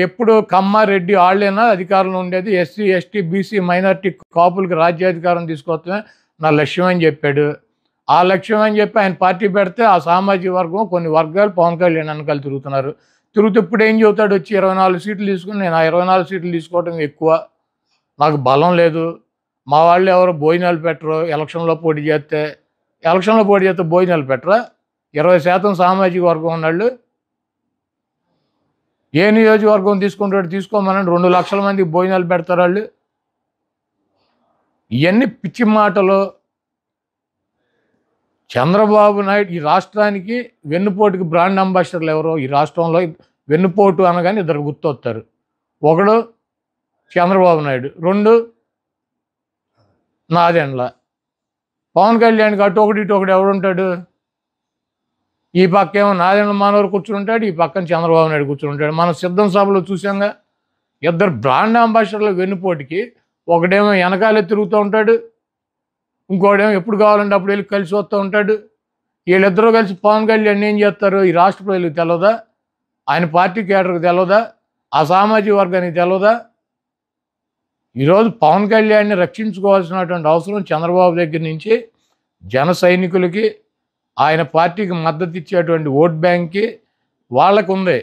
ఎప్పుడు కమ్మ, రెడ్డి ఆళ్ళేనా అధికారంలో ఉండేది. ఎస్సీ, ఎస్టీ, బీసీ మైనారిటీ కాపులకి రాజ్యాధికారం తీసుకొస్తమే నా లక్ష్యం అని చెప్పాడు. ఆ లక్ష్యం అని చెప్పి ఆయన పార్టీ పెడితే ఆ సామాజిక వర్గం కొన్ని వర్గాలు పవన్ కళ్యాణ్ వెనకాల తిరుగుతున్నారు. తిరుగుతూ ఇప్పుడు ఏం చెబుతాడు వచ్చి 24 సీట్లు తీసుకుని నేను ఆ 24 సీట్లు తీసుకోవడం ఎక్కువ, నాకు బలం లేదు, మా వాళ్ళు ఎవరు భోజనాలు పెట్టరు, ఎలక్షన్లో పోటీ చేస్తే భోజనాలు పెట్టరా? 20% సామాజిక వర్గం ఉన్నాళ్ళు ఏ నియోజకవర్గం తీసుకుంటాడు తీసుకోమనండి, 2 లక్షల మందికి భోజనాలు పెడతారు వాళ్ళు. ఇవన్నీ పిచ్చి మాటలు. చంద్రబాబు నాయుడు ఈ రాష్ట్రానికి వెన్నుపోటుకి బ్రాండ్ అంబాసిడర్లు ఎవరో ఈ రాష్ట్రంలో వెన్నుపోటు అనగానే ఇద్దరు గుర్తొస్తారు. ఒకడు చంద్రబాబు నాయుడు, 2 నాదెండ్ల. పవన్ కళ్యాణ్కి అటు ఒకటి ఇటు ఒకటి ఎవడుంటాడు? ఈ పక్క ఏమో నాదెండ్ల మనోహర్ కూర్చుంటాడు, ఈ పక్కన చంద్రబాబు నాయుడు కూర్చుంటాడు. మనం సిద్ధం సభలో చూసాంగా, ఇద్దరు బ్రాండ్ అంబాసిడర్లు వెన్నుపోటుకి. ఒకడేమో వెనకాలే తిరుగుతూ ఉంటాడు, ఇంకోడేమో ఎప్పుడు కావాలంటే అప్పుడు వెళ్ళి కలిసి వస్తూ ఉంటాడు. వీళ్ళిద్దరూ కలిసి పవన్ కళ్యాణ్ ఏం చేస్తారు ఈ రాష్ట్ర ప్రజలకు తెలియదా? ఆయన పార్టీ కేడర్కి తెలియదా? ఆ సామాజిక వర్గానికి తెలియదా? ఈరోజు పవన్ కళ్యాణ్ని రక్షించుకోవాల్సినటువంటి అవసరం చంద్రబాబు దగ్గర నుంచి జన సైనికులకి, ఆయన పార్టీకి మద్దతు ఇచ్చేటువంటి ఓట్ బ్యాంక్కి వాళ్ళకు ఉంది.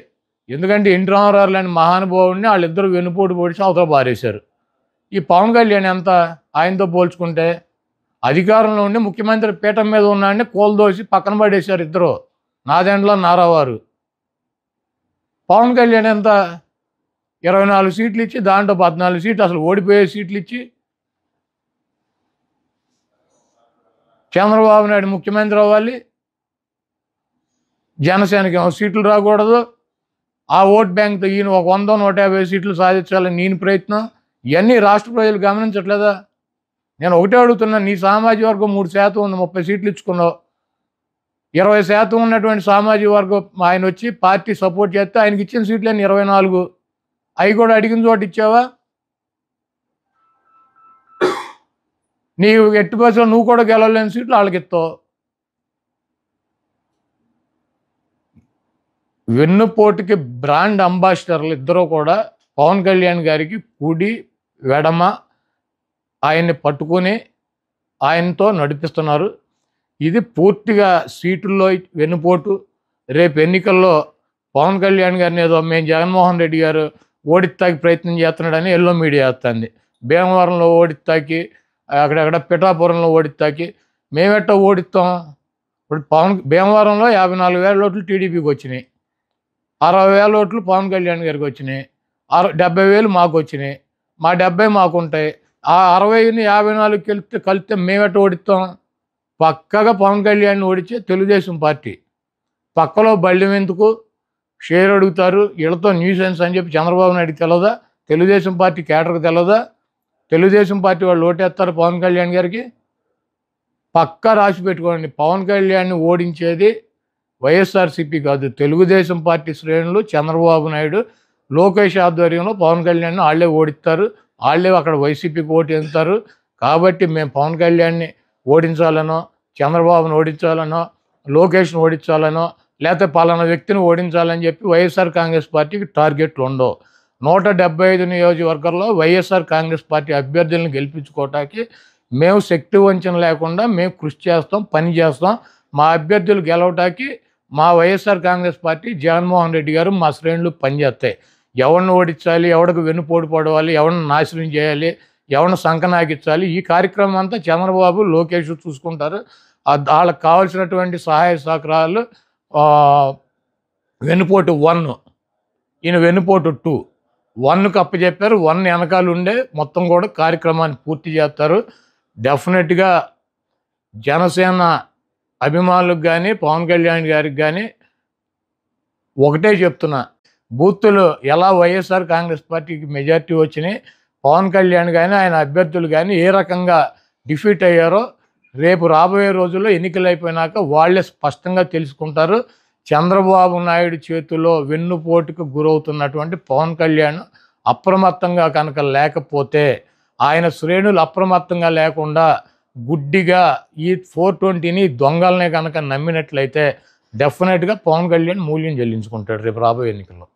ఎందుకంటే ఎన్టీ రామారావు లాంటి మహానుభావుడిని వాళ్ళిద్దరూ వెన్నుపోటు పొడిచి అవతల పారేశారు. ఈ పవన్ కళ్యాణ్ ఎంత ఆయనతో పోల్చుకుంటే? అధికారంలో ఉండి ముఖ్యమంత్రి పీఠం మీద ఉన్నాడని కోల్దోసి పక్కన పడేశారు ఇద్దరు, నాదెండ్ల నారావారు. పవన్ కళ్యాణ్ ఎంత 24 సీట్లు ఇచ్చి దాంట్లో 14 సీట్లు అసలు ఓడిపోయే సీట్లు ఇచ్చి చంద్రబాబు నాయుడు ముఖ్యమంత్రి అవ్వాలి, జనసేనకి సీట్లు రాకూడదు, ఆ ఓట్ బ్యాంక్తో ఈయన ఒక 100-150 సీట్లు సాధించాలని నేను ప్రయత్నం. ఇవన్నీ రాష్ట్ర ప్రజలు గమనించట్లేదా? నేను ఒకటే అడుగుతున్నా, నీ సామాజిక వర్గం 3% ఉంది, 30 సీట్లు ఇచ్చుకున్నావు. 20% ఉన్నటువంటి సామాజిక వర్గం ఆయన వచ్చి పార్టీ సపోర్ట్ చేస్తే ఆయనకి ఇచ్చిన సీట్లని 24, అవి కూడా అడిగిన చోట ఇచ్చావా? నీవు ఎట్టి బస్సులో నువ్వు కూడా గెలవలేని సీట్లు వాళ్ళకి ఇస్తావు. వెన్నుపోటుకి బ్రాండ్ అంబాసిడర్లు ఇద్దరూ కూడా పవన్ కళ్యాణ్ గారికి కుడి వెడమ ఆయన్ని పట్టుకొని ఆయనతో నడిపిస్తున్నారు. ఇది పూర్తిగా సీటుల్లో వెన్నుపోటు. రేపు ఎన్నికల్లో పవన్ కళ్యాణ్ గారిని ఏదో మేము జగన్మోహన్ రెడ్డి గారు ఓడిస్తాకి ప్రయత్నం చేస్తున్నాడని ఎల్లో మీడియా వేస్తుంది. భీమవరంలో ఓడిస్తాకి, అక్కడక్కడ పిఠాపురంలో ఓడిస్తాకి. మేమెట్టా ఓడిస్తాం? ఇప్పుడు భీమవరంలో 54,000 ఓట్లు టీడీపీకి వచ్చినాయి, 60,000 ఓట్లు పవన్ కళ్యాణ్ గారికి వచ్చినాయి, 70,000 మాకు వచ్చినాయి, మా 70 మాకుంటాయి. ఆ 60ని 54 కలిస్తే మేమెట్ట ఓడిస్తాం? పక్కగా పవన్ కళ్యాణ్ ఓడించే తెలుగుదేశం పార్టీ. పక్కలో బళ్ళెం ఎందుకు షేర్ అడుగుతారు, వీళ్ళతో న్యూసెన్స్ అని చెప్పి చంద్రబాబు నాయుడుకి తెలియదా? తెలుగుదేశం పార్టీ కేడర్కి తెలియదా? తెలుగుదేశం పార్టీ వాళ్ళు ఓటేస్తారు పవన్ కళ్యాణ్ గారికి. పక్కా రాసి పెట్టుకోండి, పవన్ కళ్యాణ్ని ఓడించేది వైఎస్ఆర్సీపీ కాదు, తెలుగుదేశం పార్టీ శ్రేణులు, చంద్రబాబు నాయుడు, లోకేష్ ఆధ్వర్యంలో పవన్ కళ్యాణ్ని వాళ్ళే ఓడిస్తారు. వాళ్ళే అక్కడ వైసీపీకి ఓటు వేస్తారు. కాబట్టి మేము పవన్ కళ్యాణ్ని ఓడించాలనో, చంద్రబాబును ఓడించాలనో, లోకేష్ను ఓడించాలనో, లేకపోతే పలానా వ్యక్తిని ఓడించాలని చెప్పి వైఎస్ఆర్ కాంగ్రెస్ పార్టీకి టార్గెట్లు ఉండవు. 175 నియోజకవర్గాల్లో వైఎస్ఆర్ కాంగ్రెస్ పార్టీ అభ్యర్థులను గెలిపించుకోవటానికి మేము శక్తి వంచన లేకుండా మేము కృషి చేస్తాం, పని చేస్తాం. మా అభ్యర్థులు గెలవటానికి మా వైఎస్ఆర్ కాంగ్రెస్ పార్టీ, జగన్మోహన్ రెడ్డి గారు, మా శ్రేణులు పనిచేస్తాయి. ఎవరిని ఓడించాలి, ఎవరికి వెన్నుపోటు పడవాలి, ఎవరిని నాశనం చేయాలి, ఎవరిని సంకనాగించాలి, ఈ కార్యక్రమం అంతా చంద్రబాబు, లోకేష్ చూసుకుంటారు. వాళ్ళకి కావాల్సినటువంటి సహాయ సహకారాలు వెన్నుపోటు 1, ఈయన వెన్నుపోటు 2. 1కు అప్పచెప్పారు. 1 వెనకాల ఉండే మొత్తం కూడా కార్యక్రమాన్ని పూర్తి చేస్తారు. డెఫినెట్గా జనసేన అభిమానులకు కానీ, పవన్ కళ్యాణ్ గారికి కానీ ఒకటే చెప్తున్నా, బూతులు ఎలా వైఎస్ఆర్ కాంగ్రెస్ పార్టీకి మెజార్టీ వచ్చినాయి, పవన్ కళ్యాణ్ కానీ ఆయన అభ్యర్థులు కానీ ఏ రకంగా డిఫీట్ అయ్యారో రేపు రాబోయే రోజుల్లో ఎన్నికలు అయిపోయినాక వాళ్ళే స్పష్టంగా తెలుసుకుంటారు. చంద్రబాబు నాయుడు చేతిలో వెన్నుపోటుకు గురవుతున్నటువంటి పవన్ కళ్యాణ్ అప్రమత్తంగా కనుక లేకపోతే, ఆయన శ్రేణులు అప్రమత్తంగా లేకుండా గుడ్డిగా ఈ 420ని దొంగలనే కనుక నమ్మినట్లయితే డెఫినెట్గా పవన్ కళ్యాణ్ మూల్యం చెల్లించుకుంటాడు రేపు రాబోయే ఎన్నికల్లో.